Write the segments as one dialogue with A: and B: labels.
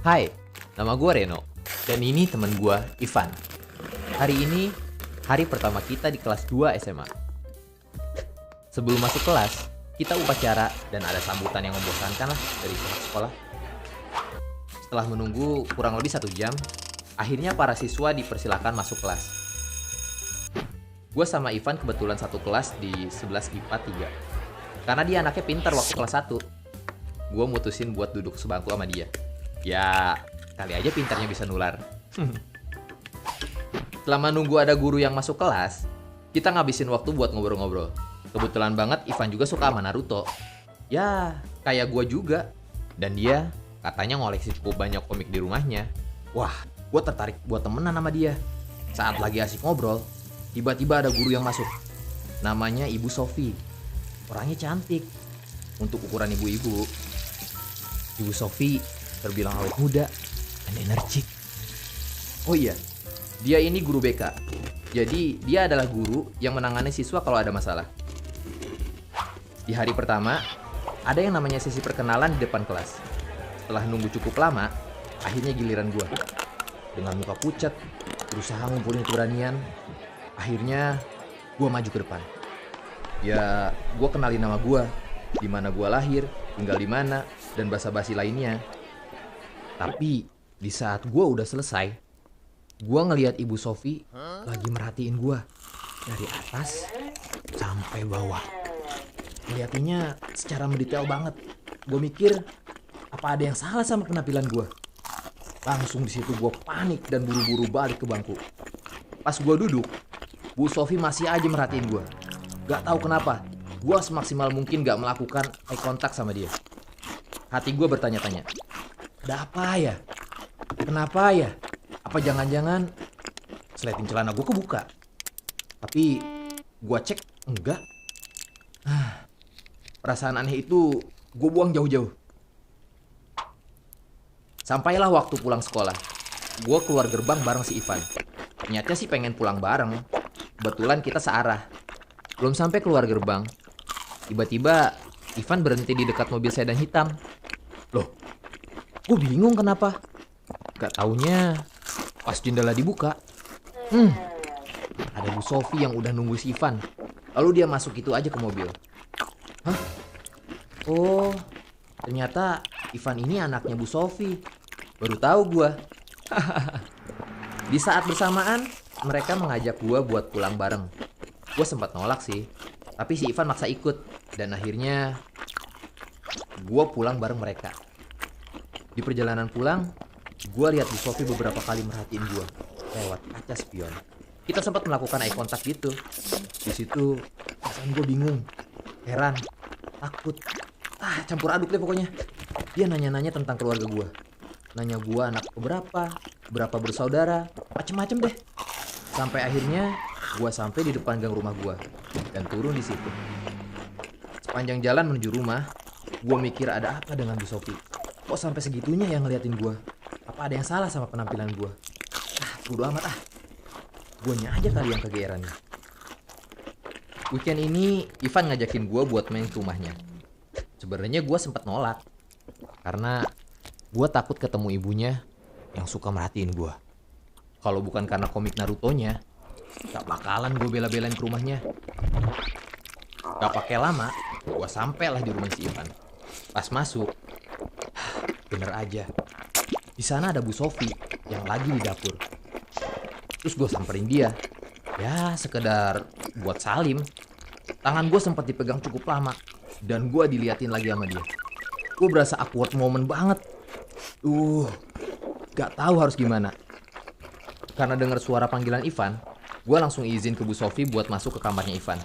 A: Hai, nama gue Reno, dan ini teman gue, Ivan. Hari ini, hari pertama kita di kelas 2 SMA. Sebelum masuk kelas, kita upacara dan ada sambutan yang membosankan lah dari pihak sekolah. Setelah menunggu kurang lebih 1 jam, akhirnya para siswa dipersilakan masuk kelas. Gue sama Ivan kebetulan satu kelas di 11 IPA 3. Karena dia anaknya pintar waktu kelas 1. Gue mutusin buat duduk sebangku sama dia. Ya, kali aja pintarnya bisa nular. Selama nunggu ada guru yang masuk kelas, kita ngabisin waktu buat ngobrol-ngobrol. Kebetulan banget Ivan juga suka sama Naruto. Ya, kayak gue juga. Dan dia katanya ngoleksi cukup banyak komik di rumahnya. Wah, gue tertarik buat temenan sama dia. Saat lagi asik ngobrol, tiba-tiba ada guru yang masuk. Namanya Ibu Sofi. Orangnya cantik. Untuk ukuran ibu-ibu, Ibu Sofi terbilang awet muda dan energik. Oh iya, dia ini guru BK. Jadi dia adalah guru yang menangani siswa kalau ada masalah. Di hari pertama, ada yang namanya sesi perkenalan di depan kelas. Setelah nunggu cukup lama, akhirnya giliran gue. Dengan muka pucat, berusaha ngumpulin keberanian, akhirnya gue maju ke depan. Ya, gue kenalin nama gue, di mana gue lahir, tinggal di mana, dan basa-basi lainnya. Tapi di saat gue udah selesai, gue ngelihat Ibu Sofi lagi merhatiin gue dari atas sampai bawah. Ngeliatinnya secara mendetail banget. Gue mikir, apa ada yang salah sama penampilan gue? Langsung di situ gue panik dan buru-buru balik ke bangku. Pas gue duduk, Bu Sofi masih aja merhatiin gue. Gak tahu kenapa, gue semaksimal mungkin gak melakukan eye contact sama dia. Hati gue bertanya-tanya, ada apa ya? Kenapa ya? Apa jangan-jangan sleting celana gue kebuka? Tapi gue cek, enggak. Perasaan aneh itu gue buang jauh-jauh. Sampailah waktu pulang sekolah. Gue keluar gerbang bareng si Ivan. Niatnya sih pengen pulang bareng. Kebetulan kita searah. Belum sampai keluar gerbang, tiba-tiba Ivan berhenti di dekat mobil sedan hitam. Loh, gue bingung kenapa. Gak taunya pas jendela dibuka, ada Bu Sofi yang udah nunggu si Ivan. Lalu dia masuk itu aja ke mobil. Hah? Oh, ternyata Ivan ini anaknya Bu Sofi. Baru tahu gue. Di saat bersamaan, mereka mengajak gue buat pulang bareng. Gue sempat nolak sih, tapi si Ivan maksa ikut. Dan akhirnya gue pulang bareng mereka. Di perjalanan pulang, gue lihat Bu Sofi beberapa kali merhatiin gue lewat kaca spion. Kita sempat melakukan eye contact gitu. Di situ perasaan gue bingung, heran, takut, campur aduk deh pokoknya. Dia nanya-nanya tentang keluarga gue, nanya gue anak keberapa, berapa bersaudara, macem-macem deh. Sampai akhirnya gue sampai di depan gang rumah gue dan turun di situ. Sepanjang jalan menuju rumah, gue mikir ada apa dengan Bu Sofi. Kok sampai segitunya yang ngeliatin gue? Apa ada yang salah sama penampilan gue? Bodo amat ah. Guanya aja kali yang kegeeran. Weekend ini Ivan ngajakin gue buat main ke rumahnya. Sebenarnya gue sempat nolak karena gue takut ketemu ibunya yang suka merhatiin gue. Kalau bukan karena komik Naruto-nya, gak bakalan gue bela-belain ke rumahnya. Gak pakai lama, gue sampailah di rumah si Ivan. Pas masuk, bener aja, di sana ada Bu Sofi yang lagi di dapur. Terus gue samperin dia, ya sekedar buat salim. Tangan gue sempat dipegang cukup lama dan gue diliatin lagi sama dia. Gue berasa awkward moment banget. Gak tahu harus gimana. Karena dengar suara panggilan Ivan, gue langsung izin ke Bu Sofi buat masuk ke kamarnya Ivan.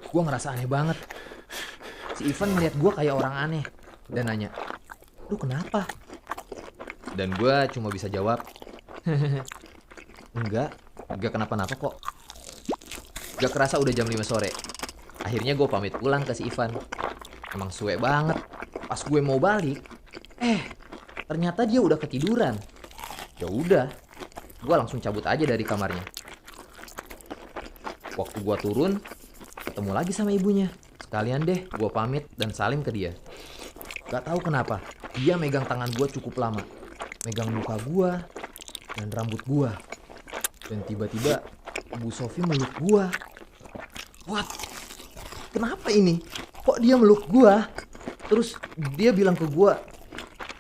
A: Gue ngerasa aneh banget. Si Ivan ngeliat gue kayak orang aneh dan nanya, "Lu kenapa?" Dan gue cuma bisa jawab, Enggak kenapa-napa kok. Gak kerasa udah jam 5 sore. Akhirnya gue pamit pulang ke si Ivan. Emang suwe banget. Pas gue mau balik, ternyata dia udah ketiduran. Ya udah, gue langsung cabut aja dari kamarnya. Waktu gue turun, ketemu lagi sama ibunya. Sekalian deh gue pamit dan salim ke dia. Gak tahu kenapa, dia megang tangan gue cukup lama. megang muka gua dan rambut gua. Dan tiba-tiba Bu Sofi meluk gua. What? Kenapa ini? Kok dia meluk gua? Terus dia bilang ke gua,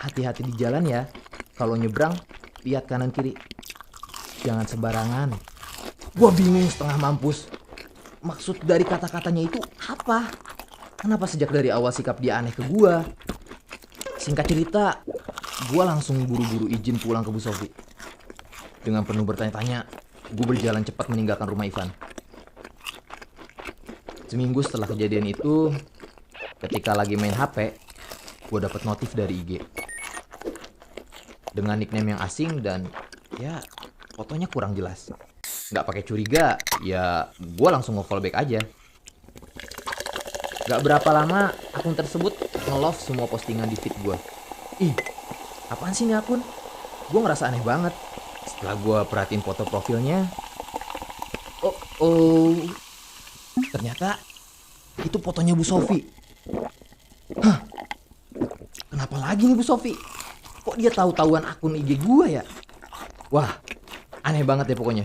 A: hati-hati di jalan ya. Kalau nyebrang, lihat kanan kiri. Jangan sembarangan. Gua bingung setengah mampus. Maksud dari kata-katanya itu apa? Kenapa sejak dari awal sikap dia aneh ke gua? Singkat cerita, gua langsung buru-buru izin pulang ke Bu Sofi. Dengan penuh bertanya-tanya, gue berjalan cepat meninggalkan rumah Ivan. Seminggu setelah kejadian itu, ketika lagi main HP, gue dapet notif dari IG dengan nickname yang asing dan ya fotonya kurang jelas. Gak pakai curiga, ya gue langsung nge-follow back aja. Gak berapa lama akun tersebut nge-love semua postingan di feed gue. Ih, apaan sih ini akun? Gue ngerasa aneh banget. Setelah gue perhatiin foto profilnya, oh, ternyata itu fotonya Bu Sofi. Hah? Kenapa lagi nih Bu Sofi? Kok dia tahu-tahuan akun IG gue ya? Wah, aneh banget ya pokoknya.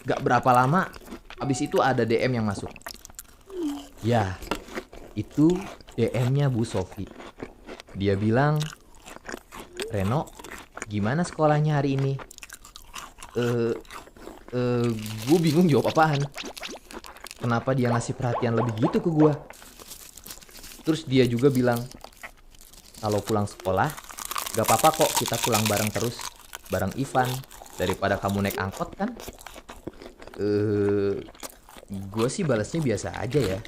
A: Gak berapa lama, abis itu ada DM yang masuk. Ya, itu DM-nya Bu Sofi. Dia bilang, Reno, gimana sekolahnya hari ini? Gue bingung jawab apaan. Kenapa dia ngasih perhatian lebih gitu ke gue? Terus dia juga bilang, kalau pulang sekolah, gak apa-apa kok kita pulang bareng terus, bareng Ivan, daripada kamu naik angkot kan? Gue sih balasnya biasa aja ya.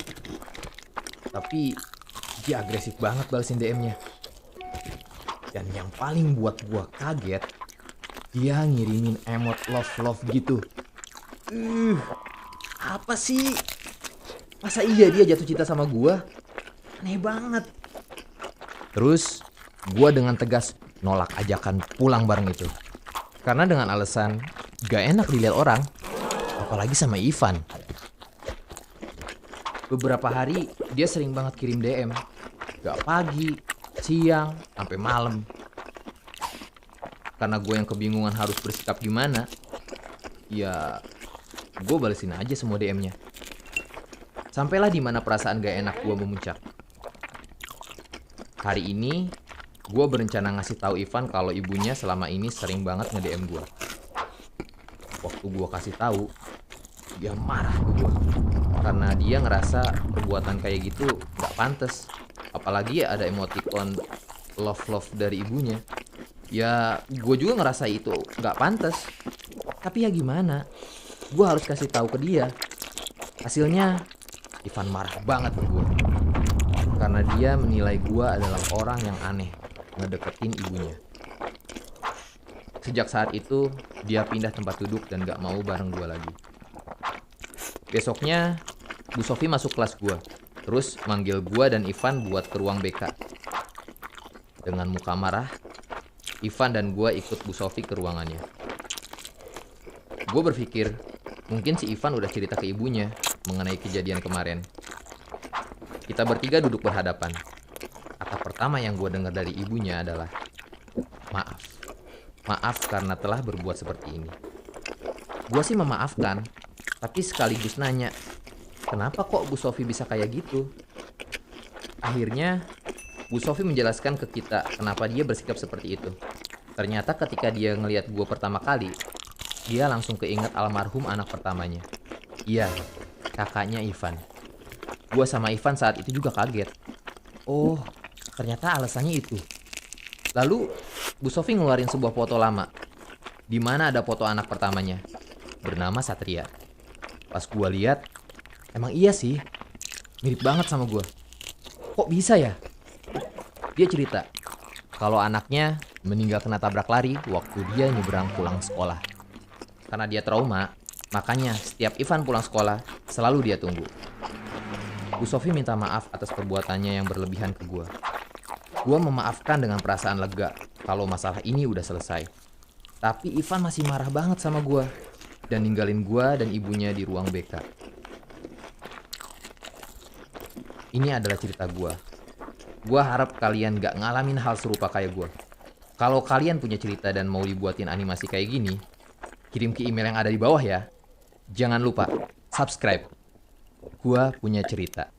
A: Tapi dia agresif banget balesin DM-nya. Dan yang paling buat gue kaget, dia ngirimin emot love gitu. Apa sih? Masa iya dia jatuh cinta sama gua? Aneh banget. Terus gua dengan tegas nolak ajakan pulang bareng itu. Karena dengan alasan gak enak dilihat orang, apalagi sama Ivan. Beberapa hari dia sering banget kirim DM. Gak pagi, siang, sampai malam. Karena gue yang kebingungan harus bersikap gimana, ya gue balesin aja semua DM-nya. Sampailah di mana perasaan gak enak gue memuncak. Hari ini gue berencana ngasih tahu Ivan kalau ibunya selama ini sering banget nge-DM gue. Waktu gue kasih tahu, dia marah ke gue karena dia ngerasa perbuatan kayak gitu gak pantas. Apalagi ada emoticon love dari ibunya. Ya gue juga ngerasa itu gak pantas. Tapi ya gimana, gue harus kasih tahu ke dia. Hasilnya Ivan marah banget ke gue karena dia menilai gue adalah orang yang aneh ngedeketin ibunya. Sejak saat itu dia pindah tempat duduk dan gak mau bareng gue lagi. Besoknya Bu Sofi masuk kelas gue, terus manggil gue dan Ivan buat ke ruang BK. Dengan muka marah, Ivan dan gue ikut Bu Sofi ke ruangannya. Gue berpikir mungkin si Ivan udah cerita ke ibunya mengenai kejadian kemarin. Kita bertiga duduk berhadapan. Kata pertama yang gue dengar dari ibunya adalah, maaf. Maaf karena telah berbuat seperti ini. Gue sih memaafkan, tapi sekaligus nanya, kenapa kok Bu Sofi bisa kayak gitu? Akhirnya Bu Sofi menjelaskan ke kita kenapa dia bersikap seperti itu. Ternyata ketika dia ngelihat gue pertama kali, dia langsung keinget almarhum anak pertamanya. Iya, kakaknya Ivan. Gue sama Ivan saat itu juga kaget. Oh, ternyata alasannya itu. Lalu Bu Sofi ngeluarin sebuah foto lama, di mana ada foto anak pertamanya, bernama Satria. Pas gue lihat, emang iya sih, mirip banget sama gue. Kok bisa ya? Dia cerita kalau anaknya meninggal kena tabrak lari waktu dia nyebrang pulang sekolah. Karena dia trauma, makanya setiap Ivan pulang sekolah selalu dia tunggu. Bu Sofi minta maaf atas perbuatannya yang berlebihan ke gue. Gue memaafkan dengan perasaan lega kalau masalah ini udah selesai. Tapi Ivan masih marah banget sama gue dan ninggalin gue dan ibunya di ruang BK. Ini adalah cerita gue. Gue harap kalian gak ngalamin hal serupa kayak gue. Kalau kalian punya cerita dan mau dibuatin animasi kayak gini, kirim ke email yang ada di bawah ya. Jangan lupa subscribe. Gua punya cerita.